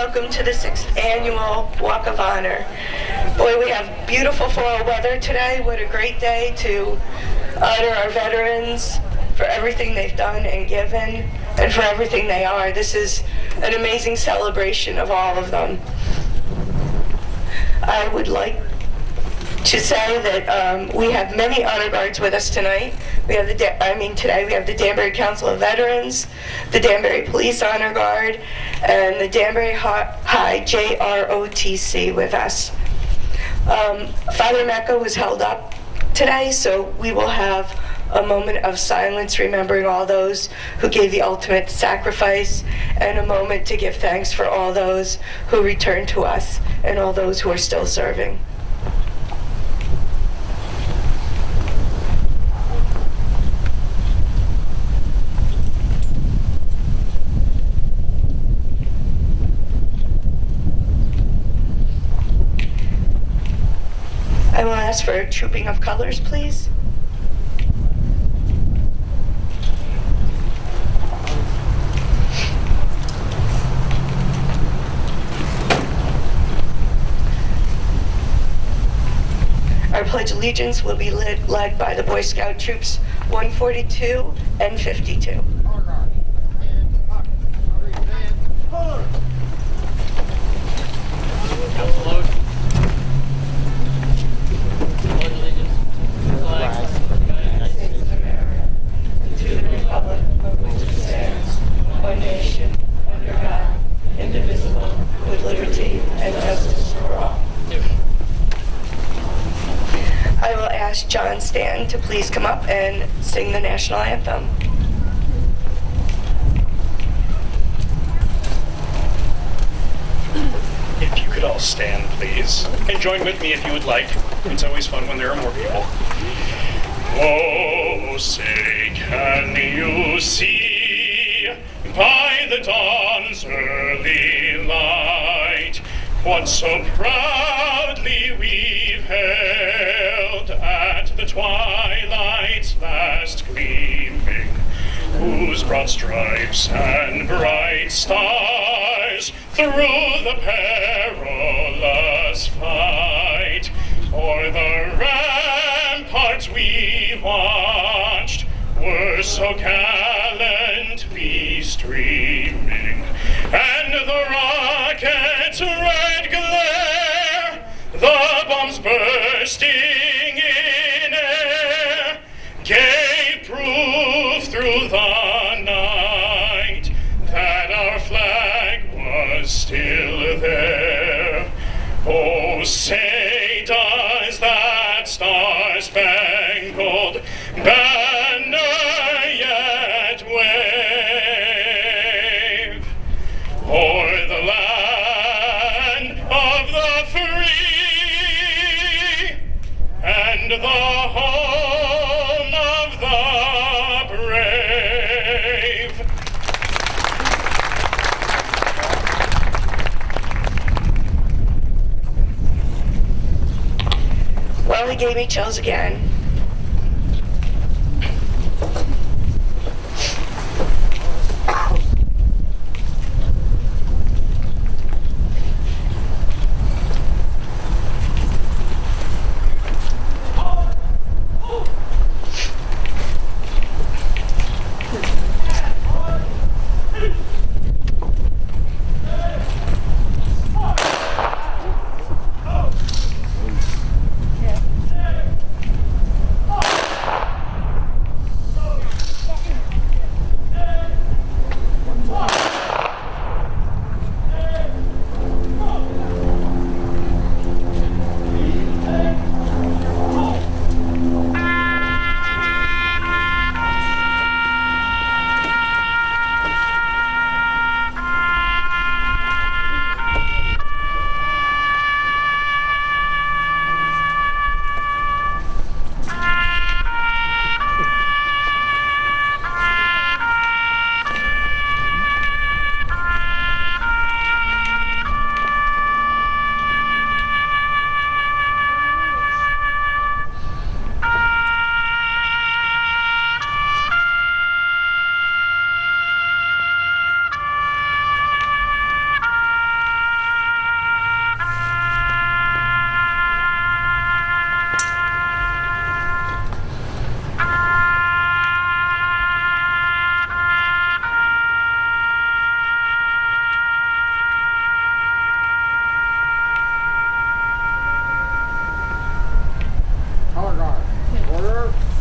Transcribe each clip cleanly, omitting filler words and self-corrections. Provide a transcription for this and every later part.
welcome to the 6th Annual Walk of Honor. Boy, we have beautiful fall weather today. What a great day to honor our veterans for everything they've done and given, and for everything they are. This is an amazing celebration of all of them. I would like to say that we have many honor guards with us tonight. We have today we have the Danbury Council of Veterans, the Danbury Police Honor Guard, and the Danbury High JROTC with us. Father Mecca was held up today, so we will have a moment of silence remembering all those who gave the ultimate sacrifice, and a moment to give thanks for all those who returned to us and all those who are still serving. I will ask for a trooping of colors, please. Our Pledge of Allegiance will be led by the Boy Scout Troops 142 and 52. John Stan to please come up and sing the national anthem. If you could all stand, please, and join with me if you would like. It's always fun when there are more people. Oh, say, can you see by the dawn's early light what so proudly we've held at the twilight's last gleaming, whose broad stripes and bright stars through the perilous fight o'er the ramparts we watched were so gallantly streaming, and the rocket's red glare, the bombs bursting in air, gave proof through the night that our flag was still there. Oh, say does that star-spangled banner yet wave o'er the land of the free and the home of the brave? Well, he gave me chills again.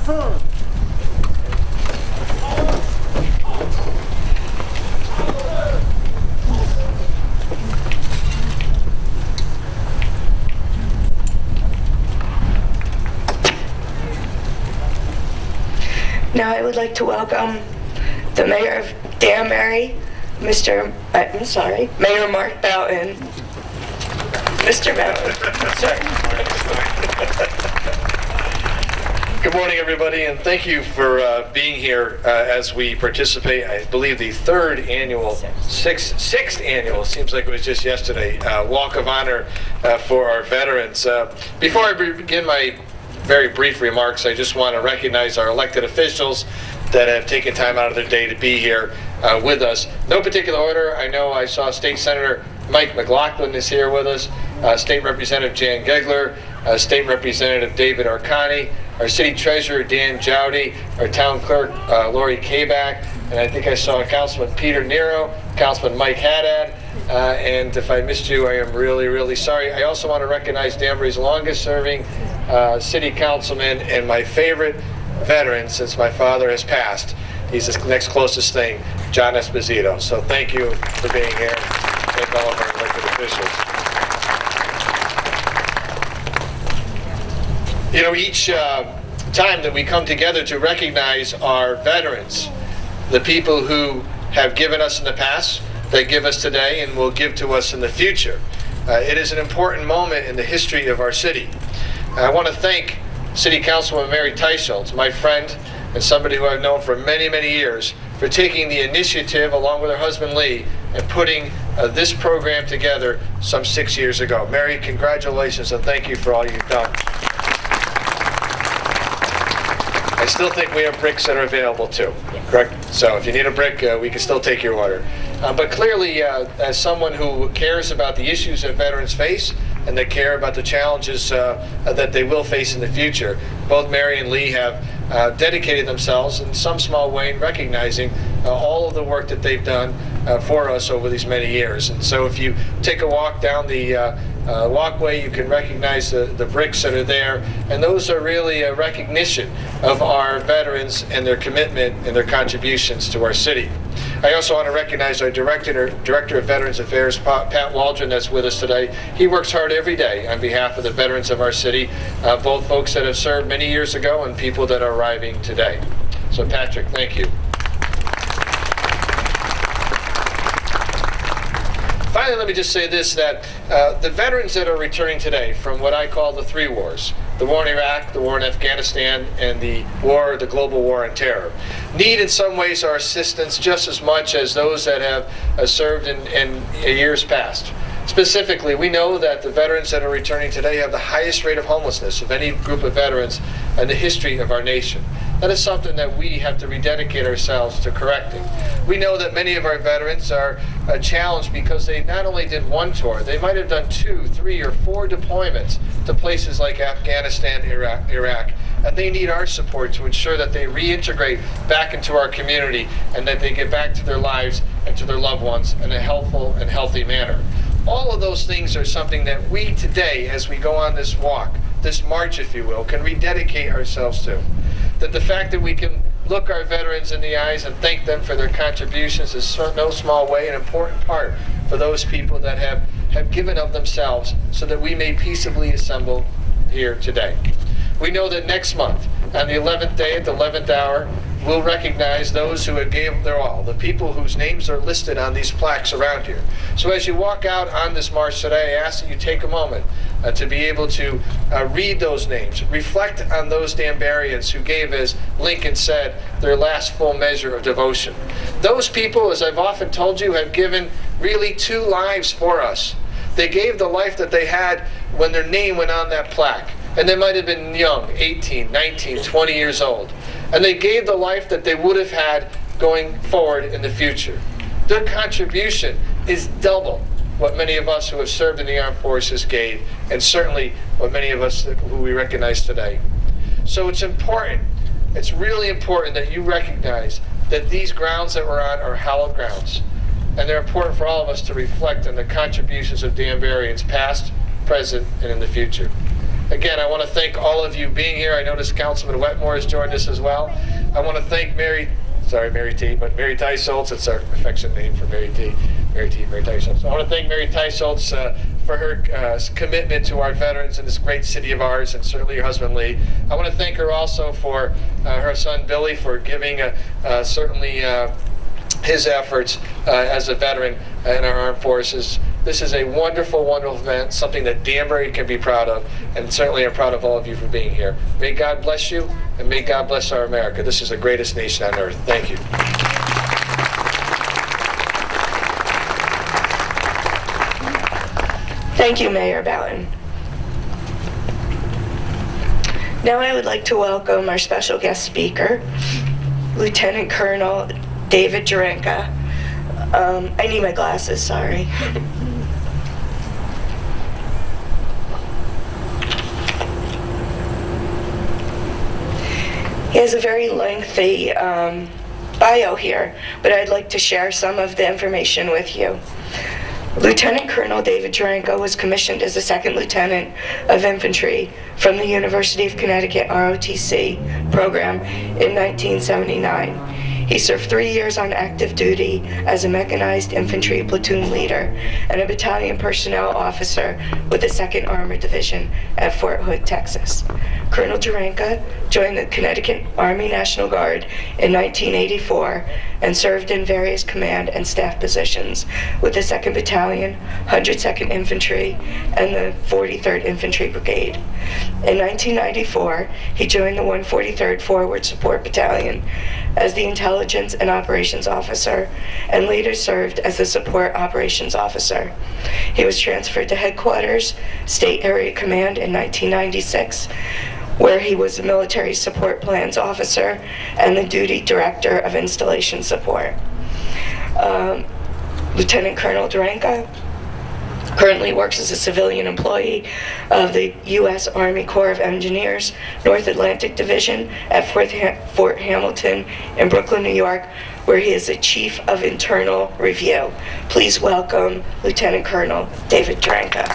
Now I would like to welcome the Mayor of Danbury, Mayor Mark Boughton. Mr. Boughton, sorry. Good morning, everybody, and thank you for being here as we participate, I believe, the sixth annual, seems like it was just yesterday, Walk of Honor for our veterans. Before I begin my very brief remarks, I just want to recognize our elected officials that have taken time out of their day to be here with us. No particular order. I know I saw State Senator Mike McLaughlin is here with us, State Representative Jan Gegler, State Representative David Arcani, our City Treasurer Dan Jowdy, our Town Clerk Lori Kabak, and I think I saw Councilman Peter Nero, Councilman Mike Haddad, and if I missed you, I am really, really sorry. I also want to recognize Danbury's longest serving City Councilman and my favorite veteran since my father has passed. He's the next closest thing, John Esposito. So thank you for being here. Thank all of our elected officials. You know, each time that we come together to recognize our veterans, the people who have given us in the past, they give us today, and will give to us in the future, it is an important moment in the history of our city. I want to thank City Councilwoman Mary Teicholz, my friend and somebody who I've known for many, many years, for taking the initiative along with her husband Lee and putting this program together some 6 years ago. Mary, congratulations and thank you for all you've done. I still think we have bricks that are available too, correct? So if you need a brick, we can still take your order. But clearly, as someone who cares about the issues that veterans face and that care about the challenges that they will face in the future, both Mary and Lee have dedicated themselves in some small way in recognizing all of the work that they've done for us over these many years. And so if you take a walk down the walkway, you can recognize the bricks that are there, and those are really a recognition of our veterans and their commitment and their contributions to our city. I also want to recognize our Director of Veterans Affairs, Pat Waldron, that's with us today. He works hard every day on behalf of the veterans of our city, both folks that have served many years ago and people that are arriving today. So Patrick, thank you. Finally, let me just say this, that the veterans that are returning today from what I call the three wars, the war in Iraq, the war in Afghanistan, and the global war on terror, need in some ways our assistance just as much as those that have served in years past. Specifically, we know that the veterans that are returning today have the highest rate of homelessness of any group of veterans in the history of our nation. That is something that we have to rededicate ourselves to correcting. We know that many of our veterans are challenged because they not only did one tour, they might have done 2, 3, or 4 deployments to places like Afghanistan, Iraq, and they need our support to ensure that they reintegrate back into our community and that they get back to their lives and to their loved ones in a helpful and healthy manner. All of those things are something that we today, as we go on this walk, this march, if you will, can rededicate ourselves to. That the fact that we can look our veterans in the eyes and thank them for their contributions is no small way an important part for those people that have given of themselves so that we may peaceably assemble here today. We know that next month, on the 11th day at the 11th hour, we'll recognize those who have gave their all, the people whose names are listed on these plaques around here. So as you walk out on this march today, I ask that you take a moment to be able to read those names, reflect on those Danburyans who gave, as Lincoln said, their last full measure of devotion. Those people, as I've often told you, have given really 2 lives for us. They gave the life that they had when their name went on that plaque. And they might have been young, 18, 19, 20 years old. And they gave the life that they would have had going forward in the future. Their contribution is double what many of us who have served in the armed forces gave, and certainly what many of us who we recognize today. So it's important, it's really important that you recognize that these grounds that we're on are hallowed grounds. And they're important for all of us to reflect on the contributions of Danburyans past, present, and in the future. Again, I want to thank all of you being here. I noticed Councilman Wetmore has joined us as well. I want to thank Mary Ty Schultz. It's our affectionate name for Mary Ty Schultz. I want to thank Mary Ty Schultz for her commitment to our veterans in this great city of ours, and certainly your husband Lee. I want to thank her also for her son Billy for giving his efforts as a veteran in our armed forces. This is a wonderful, wonderful event, something that Danbury can be proud of, and certainly I'm proud of all of you for being here. May God bless you, and may God bless our America. This is the greatest nation on earth. Thank you. Thank you, Mayor Boughton. Now I would like to welcome our special guest speaker, Lieutenant Colonel David Jurenka. I need my glasses, sorry. He has a very lengthy bio here, but I'd like to share some of the information with you. Lieutenant Colonel David Jurenka was commissioned as a second lieutenant of infantry from the University of Connecticut ROTC program in 1979. He served 3 years on active duty as a mechanized infantry platoon leader and a battalion personnel officer with the 2nd Armored Division at Fort Hood, Texas. Colonel Jurenka joined the Connecticut Army National Guard in 1984 and served in various command and staff positions with the 2nd Battalion, 102nd Infantry, and the 43rd Infantry Brigade. In 1994, he joined the 143rd Forward Support Battalion as the Intelligence and Operations Officer, and later served as the Support Operations Officer. He was transferred to Headquarters, State Area Command in 1996, where he was the Military Support Plans Officer and the Duty Director of Installation Support. Lieutenant Colonel Jurenka currently works as a civilian employee of the U.S. Army Corps of Engineers, North Atlantic Division at Fort Hamilton in Brooklyn, New York, where he is the Chief of Internal Review. Please welcome Lieutenant Colonel David Jurenka.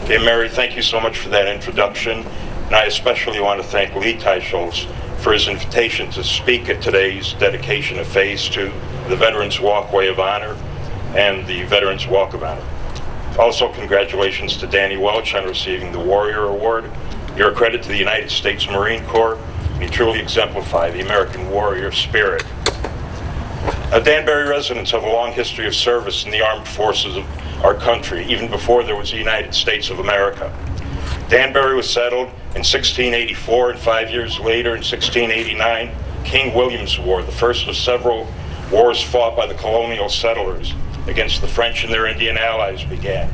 Okay, Mary, thank you so much for that introduction. And I especially want to thank Lee Ty Schultz for his invitation to speak at today's dedication of Phase 2, the Veterans Walkway of Honor and the Veterans Walk of Honor. Also, congratulations to Danny Welch on receiving the Warrior Award. You're a credit to the United States Marine Corps, and you truly exemplify the American warrior spirit. Danbury residents have a long history of service in the armed forces of our country, even before there was the United States of America. Danbury was settled in 1684, and 5 years later, in 1689, King William's War, the first of several wars fought by the colonial settlers against the French and their Indian allies, began.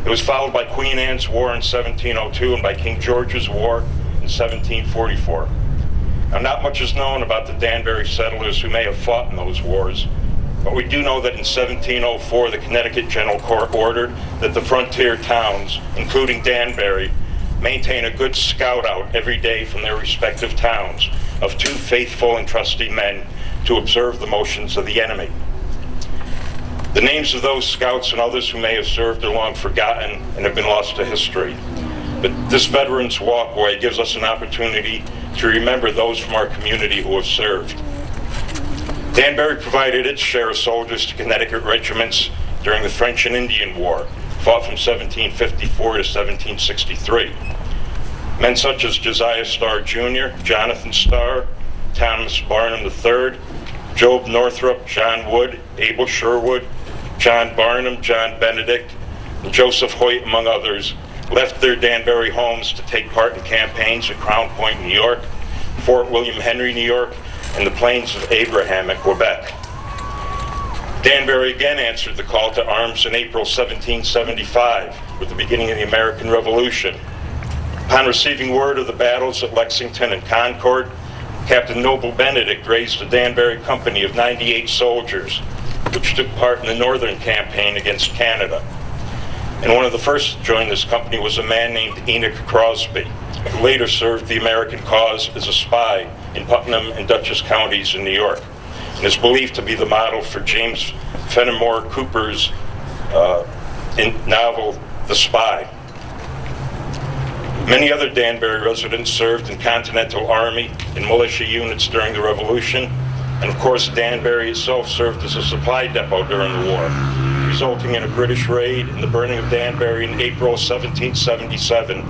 It was followed by Queen Anne's War in 1702 and by King George's War in 1744. Now, not much is known about the Danbury settlers who may have fought in those wars, but we do know that in 1704, the Connecticut General Court ordered that the frontier towns, including Danbury, maintain a good scout out every day from their respective towns of 2 faithful and trusty men to observe the motions of the enemy. The names of those scouts and others who may have served are long forgotten and have been lost to history. But this Veterans Walkway gives us an opportunity to remember those from our community who have served. Danbury provided its share of soldiers to Connecticut regiments during the French and Indian War, fought from 1754 to 1763. Men such as Josiah Starr Jr., Jonathan Starr, Thomas Barnum III, Job Northrup, John Wood, Abel Sherwood, John Barnum, John Benedict, and Joseph Hoyt, among others, left their Danbury homes to take part in campaigns at Crown Point, New York, Fort William Henry, New York, and the Plains of Abraham at Quebec. Danbury again answered the call to arms in April 1775 with the beginning of the American Revolution. Upon receiving word of the battles at Lexington and Concord, Captain Noble Benedict raised a Danbury company of 98 soldiers, which took part in the Northern Campaign against Canada. And one of the first to join this company was a man named Enoch Crosby, who later served the American cause as a spy in Putnam and Dutchess counties in New York. and is believed to be the model for James Fenimore Cooper's novel, The Spy. Many other Danbury residents served in Continental Army and militia units during the Revolution, and of course Danbury itself served as a supply depot during the war, resulting in a British raid and the burning of Danbury in April 1777.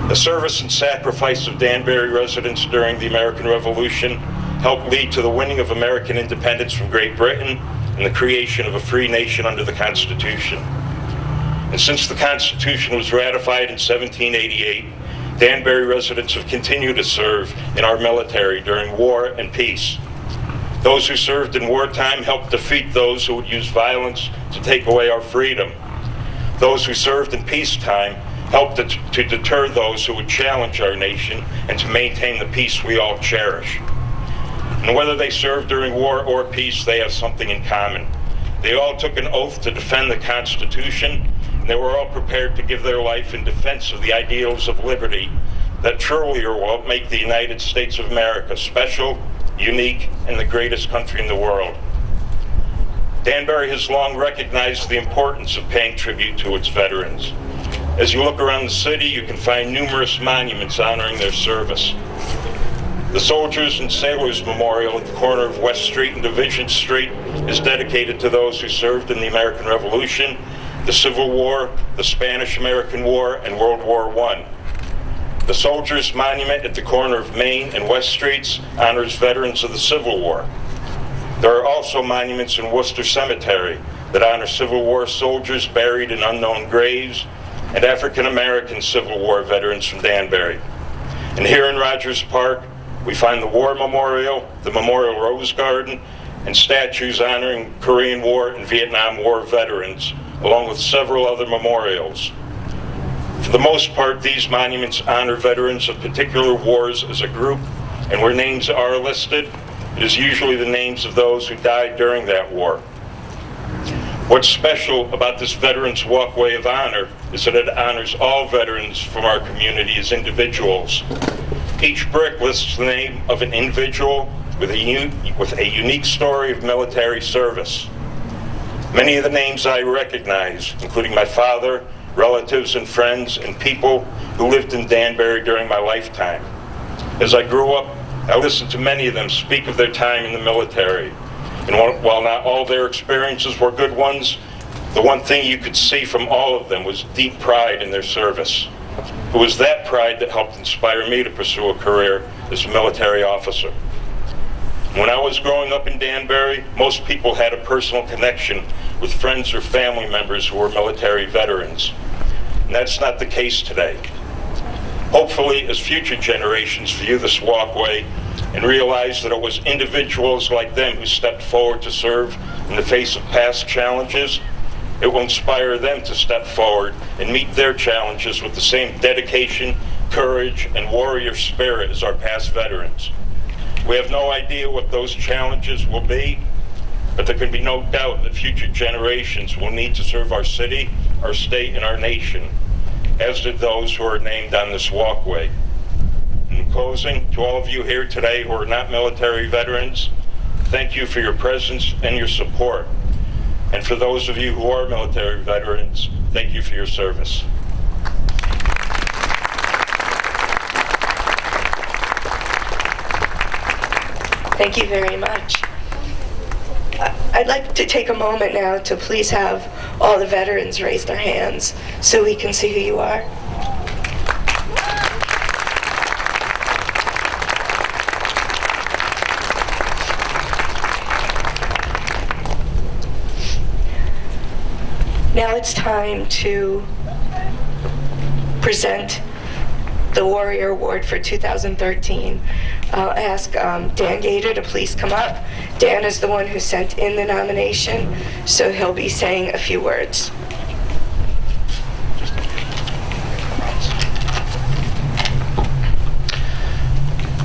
The service and sacrifice of Danbury residents during the American Revolution helped lead to the winning of American independence from Great Britain and the creation of a free nation under the Constitution. And since the Constitution was ratified in 1788, Danbury residents have continued to serve in our military during war and peace. Those who served in wartime helped defeat those who would use violence to take away our freedom. Those who served in peacetime helped to deter those who would challenge our nation and to maintain the peace we all cherish. And whether they served during war or peace, they have something in common. They all took an oath to defend the Constitution, and they were all prepared to give their life in defense of the ideals of liberty that truly are what make the United States of America special, unique, and the greatest country in the world. Danbury has long recognized the importance of paying tribute to its veterans. As you look around the city, you can find numerous monuments honoring their service. The Soldiers and Sailors Memorial at the corner of West Street and Division Street is dedicated to those who served in the American Revolution, the Civil War, the Spanish-American War, and World War I. The Soldiers Monument at the corner of Main and West Streets honors veterans of the Civil War. There are also monuments in Worcester Cemetery that honor Civil War soldiers buried in unknown graves and African-American Civil War veterans from Danbury. And here in Rogers Park, we find the War Memorial, the Memorial Rose Garden, and statues honoring Korean War and Vietnam War veterans, along with several other memorials. For the most part, these monuments honor veterans of particular wars as a group, and where names are listed, it is usually the names of those who died during that war. What's special about this Veterans Walkway of Honor is that it honors all veterans from our community as individuals. Each brick lists the name of an individual with a unique story of military service. Many of the names I recognize, including my father, relatives and friends, and people who lived in Danbury during my lifetime. As I grew up, I listened to many of them speak of their time in the military. And while not all their experiences were good ones, the one thing you could see from all of them was deep pride in their service. It was that pride that helped inspire me to pursue a career as a military officer. When I was growing up in Danbury, most people had a personal connection with friends or family members who were military veterans. And that's not the case today. Hopefully, as future generations view this walkway and realize that it was individuals like them who stepped forward to serve in the face of past challenges, it will inspire them to step forward and meet their challenges with the same dedication, courage, and warrior spirit as our past veterans. We have no idea what those challenges will be, but there can be no doubt that future generations will need to serve our city, our state, and our nation, as did those who are named on this walkway. In closing, to all of you here today who are not military veterans, thank you for your presence and your support. And for those of you who are military veterans, thank you for your service. Thank you very much. I'd like to take a moment now to please have all the veterans raise their hands so we can see who you are. Now it's time to present the Warrior Award for 2013. I'll ask Dan Gator to please come up. Dan is the one who sent in the nomination, so he'll be saying a few words.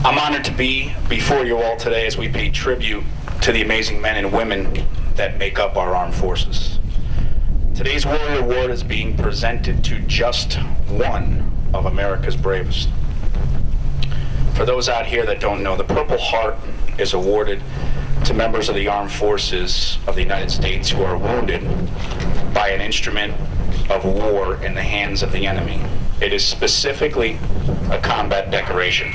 I'm honored to be before you all today as we pay tribute to the amazing men and women that make up our armed forces. Today's Warrior Award is being presented to just one of America's bravest. For those out here that don't know, the Purple Heart is awarded to members of the armed forces of the United States who are wounded by an instrument of war in the hands of the enemy. It is specifically a combat decoration.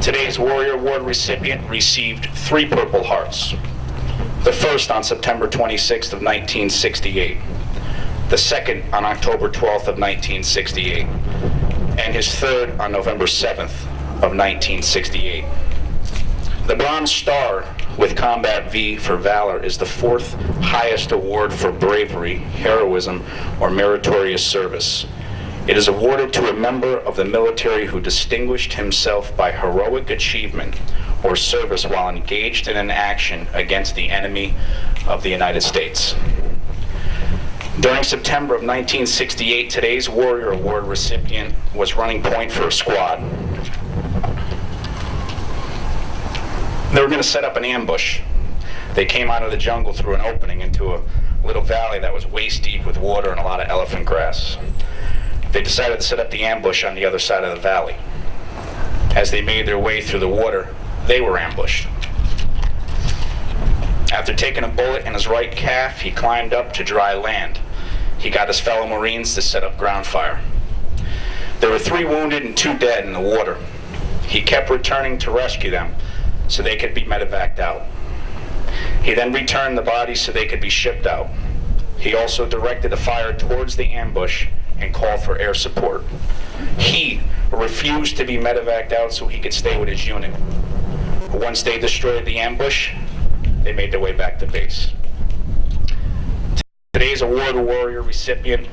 Today's Warrior Award recipient received 3 Purple Hearts. The first on September 26th of 1968, the second on October 12th of 1968, and his third on November 7th of 1968. The Bronze Star with Combat V for Valor is the 4th highest award for bravery, heroism, or meritorious service. It is awarded to a member of the military who distinguished himself by heroic achievement or service while engaged in an action against the enemy of the United States. During September of 1968, today's Warrior Award recipient was running point for a squad. They were going to set up an ambush. They came out of the jungle through an opening into a little valley that was waist deep with water and a lot of elephant grass. They decided to set up the ambush on the other side of the valley. As they made their way through the water, they were ambushed. After taking a bullet in his right calf, he climbed up to dry land. He got his fellow Marines to set up ground fire. There were 3 wounded and 2 dead in the water. He kept returning to rescue them so they could be medevaced out. He then returned the bodies so they could be shipped out. He also directed the fire towards the ambush and called for air support. He refused to be medevaced out so he could stay with his unit. Once they destroyed the ambush, they made their way back to base. Today's Award Warrior recipient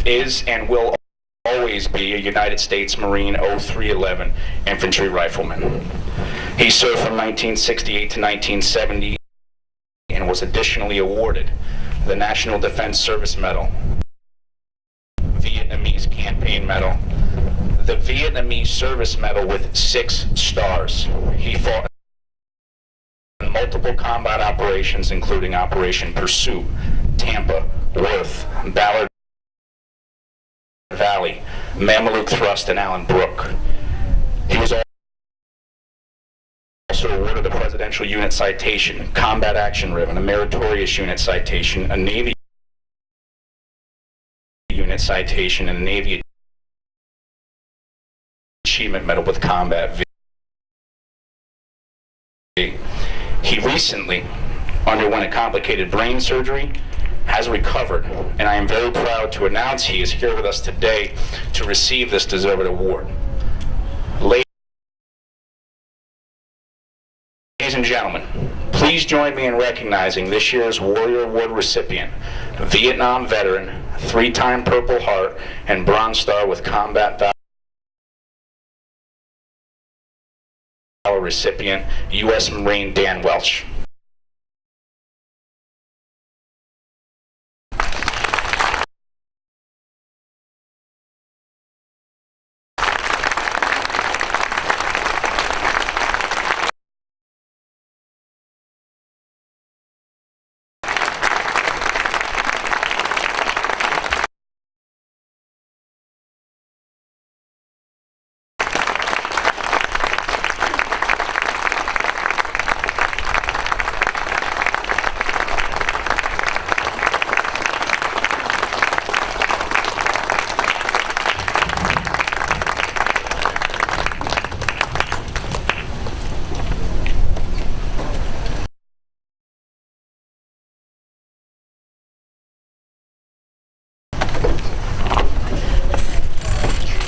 is and will always be a United States Marine 0311 infantry rifleman. He served from 1968 to 1970 and was additionally awarded the National Defense Service Medal, Vietnamese Campaign Medal, the Vietnamese Service Medal with 6 stars. He fought in multiple combat operations, including Operation Pursuit, Tampa, Worth, Ballard Valley, Mameluke Thrust, and Allen Brook. He was also awarded the Presidential Unit Citation, Combat Action Ribbon, a Meritorious Unit Citation, a Navy Unit Citation, and a Navy Achievement Medal with Combat V. He recently underwent a complicated brain surgery, has recovered, and I am very proud to announce he is here with us today to receive this deserved award. Ladies and gentlemen, please join me in recognizing this year's Warrior Award recipient, Vietnam veteran, 3-time Purple Heart, and Bronze Star with Combat Valor recipient, U.S. Marine Dan Welch.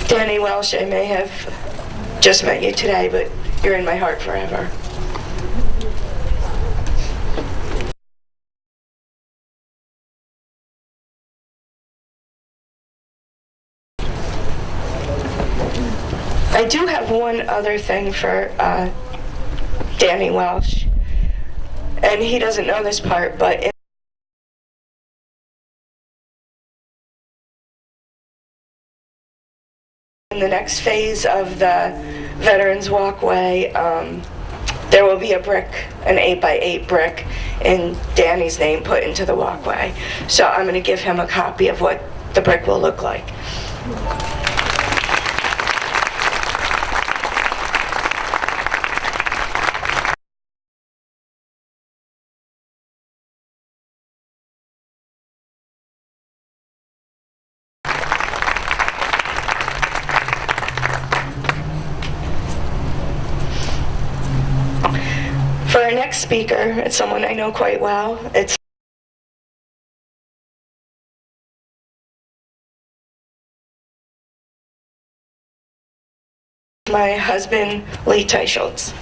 Danny Welsh, I may have just met you today, but you're in my heart forever. I do have one other thing for Danny Welsh, and he doesn't know this part, but in the next phase of the Veterans Walkway, there will be a brick, an 8x8 brick, in Danny's name put into the walkway. So I'm going to give him a copy of what the brick will look like. next speaker is someone I know quite well. It's my husband, Lee Teicholz.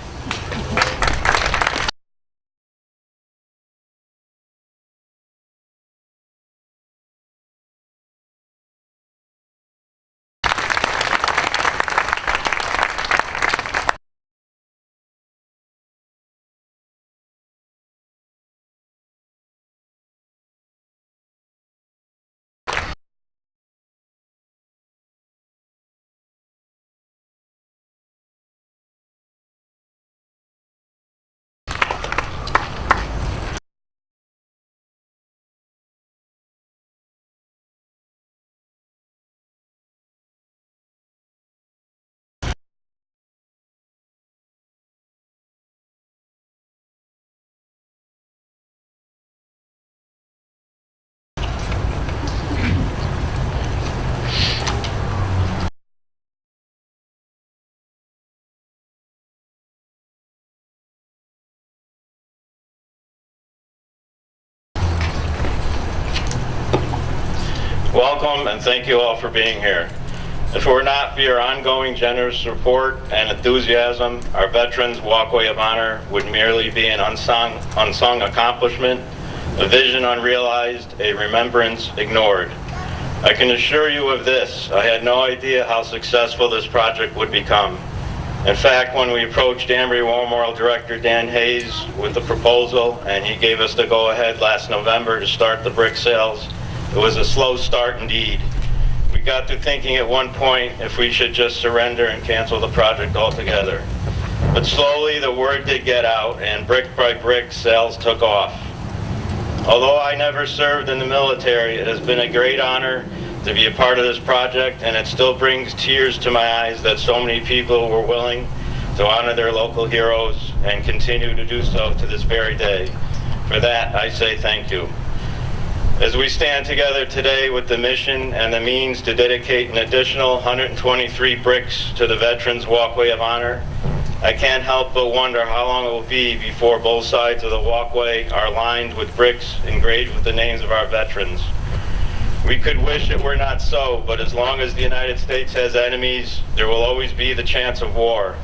Welcome and thank you all for being here. If it were not for your ongoing generous support and enthusiasm, our Veterans Walkway of Honor would merely be an unsung accomplishment, a vision unrealized, a remembrance ignored. I can assure you of this, I had no idea how successful this project would become. In fact, when we approached Danbury War Memorial Director Dan Hayes with the proposal and he gave us the go-ahead last November to start the brick sales, it was a slow start indeed. We got to thinking at one point if we should just surrender and cancel the project altogether. But slowly the word did get out and brick by brick sales took off. Although I never served in the military, it has been a great honor to be a part of this project, and it still brings tears to my eyes that so many people were willing to honor their local heroes and continue to do so to this very day. For that, I say thank you. As we stand together today with the mission and the means to dedicate an additional 123 bricks to the Veterans Walkway of Honor, I can't help but wonder how long it will be before both sides of the walkway are lined with bricks engraved with the names of our veterans. We could wish it were not so, but as long as the United States has enemies, there will always be the chance of war.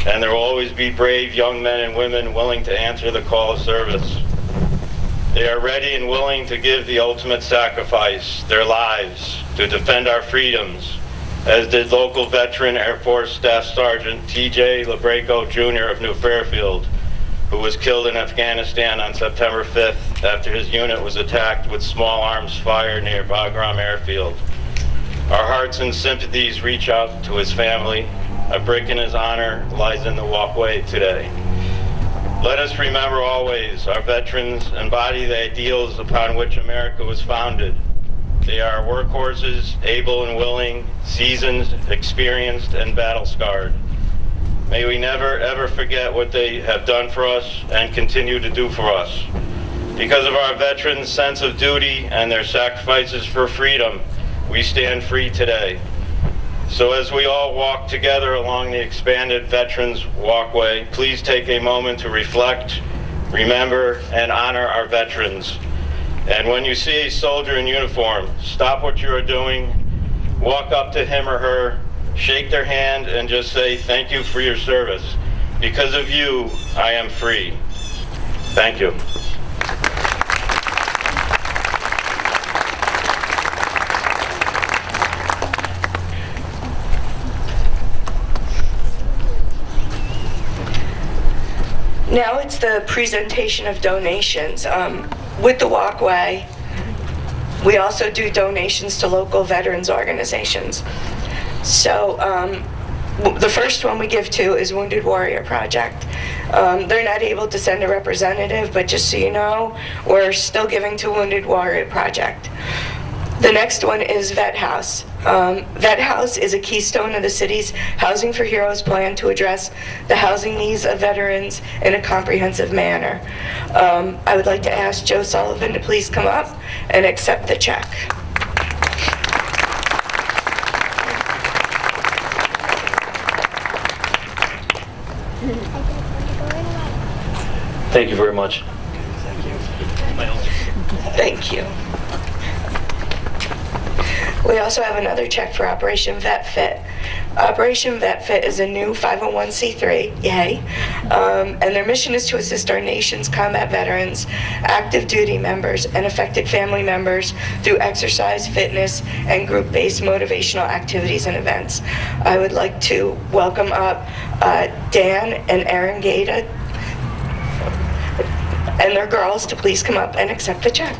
And there will always be brave young men and women willing to answer the call of service. They are ready and willing to give the ultimate sacrifice, their lives, to defend our freedoms, as did local veteran Air Force Staff Sergeant T.J. Labreco Jr. of New Fairfield, who was killed in Afghanistan on September 5th after his unit was attacked with small arms fire near Bagram Airfield. Our hearts and sympathies reach out to his family. A brick in his honor lies in the walkway today. Let us remember always our veterans embody the ideals upon which America was founded. They are workhorses, able and willing, seasoned, experienced, and battle-scarred. May we never, ever forget what they have done for us and continue to do for us. Because of our veterans' sense of duty and their sacrifices for freedom, we stand free today. So as we all walk together along the expanded Veterans Walkway, please take a moment to reflect, remember, and honor our veterans. And when you see a soldier in uniform, stop what you are doing, walk up to him or her, shake their hand, and just say, thank you for your service. Because of you, I am free. Thank you. Now it's the presentation of donations. With the walkway, we also do donations to local veterans organizations. So the first one we give to is Wounded Warrior Project. They're not able to send a representative, but just so you know, we're still giving to Wounded Warrior Project. The next one is Vet House. Vet House is a keystone of the city's Housing for Heroes plan to address the housing needs of veterans in a comprehensive manner. I would like to ask Joe Sullivan to please come up and accept the check. Thank you very much. Thank you. We also have another check for Operation Vet Fit. Operation Vet Fit is a new 501c3, yay, and their mission is to assist our nation's combat veterans, active duty members, and affected family members through exercise, fitness, and group-based motivational activities and events. I would like to welcome up Dan and Erin Gata and their girls to please come up and accept the check.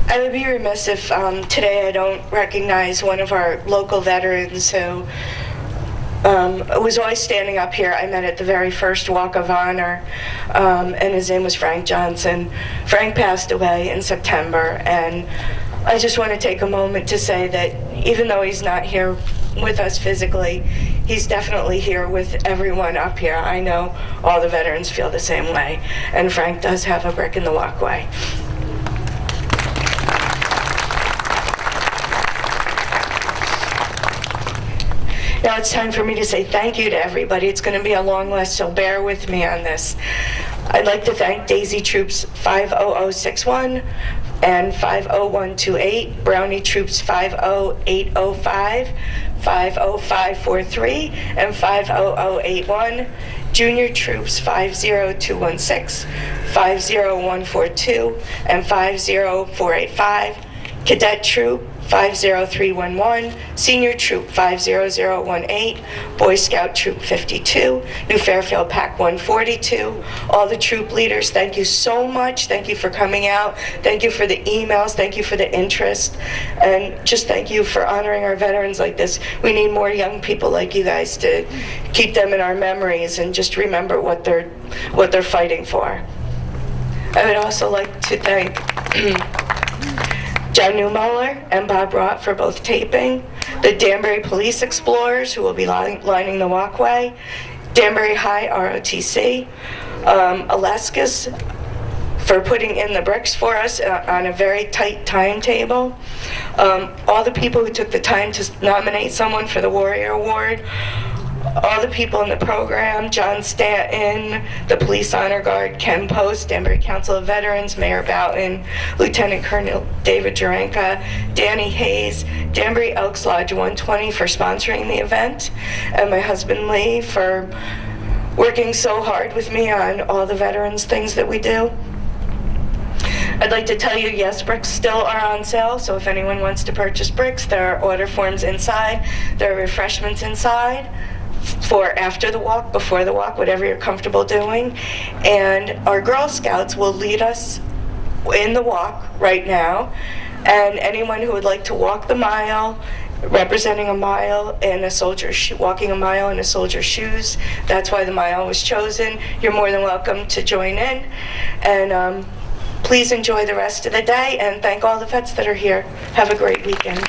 I would be remiss if today I don't recognize one of our local veterans who was always standing up here. I met at the very first Walk of Honor, and his name was Frank Johnson. Frank passed away in September, and I just want to take a moment to say that even though he's not here with us physically, he's definitely here with everyone up here. I know all the veterans feel the same way, and Frank does have a brick in the walkway. Now it's time for me to say thank you to everybody. It's going to be a long list, so bear with me on this. I'd like to thank Daisy Troops 50061 and 50128, Brownie Troops 50805, 50543, and 50081, Junior Troops 50216, 50142, and 50485, Cadet Troop 50311, Senior Troop 50018, Boy Scout Troop 52, New Fairfield Pack 142, all the troop leaders, thank you so much. Thank you for coming out. Thank you for the emails. Thank you for the interest. And just thank you for honoring our veterans like this. We need more young people like you guys to keep them in our memories and just remember what they're fighting for. I would also like to thank John Newmuller and Bob Rott for both taping, the Danbury Police Explorers who will be lining the walkway, Danbury High ROTC, Alaskis for putting in the bricks for us on a very tight timetable, all the people who took the time to nominate someone for the Warrior Award, all the people in the program, John Stanton, the Police Honor Guard, Ken Post, Danbury Council of Veterans, Mayor Boughton, Lieutenant Colonel David Jurenka, Danny Hayes, Danbury Elks Lodge 120 for sponsoring the event, and my husband Lee for working so hard with me on all the veterans things that we do. I'd like to tell you, yes, bricks still are on sale, so if anyone wants to purchase bricks, there are order forms inside, there are refreshments inside for after the walk, before the walk, whatever you're comfortable doing. And our Girl Scouts will lead us in the walk right now, and anyone who would like to walk the mile, representing a mile in a soldier's walking a mile in a soldier's shoes, that's why the mile was chosen. You're more than welcome to join in, and please enjoy the rest of the day, and thank all the vets that are here. Have a great weekend.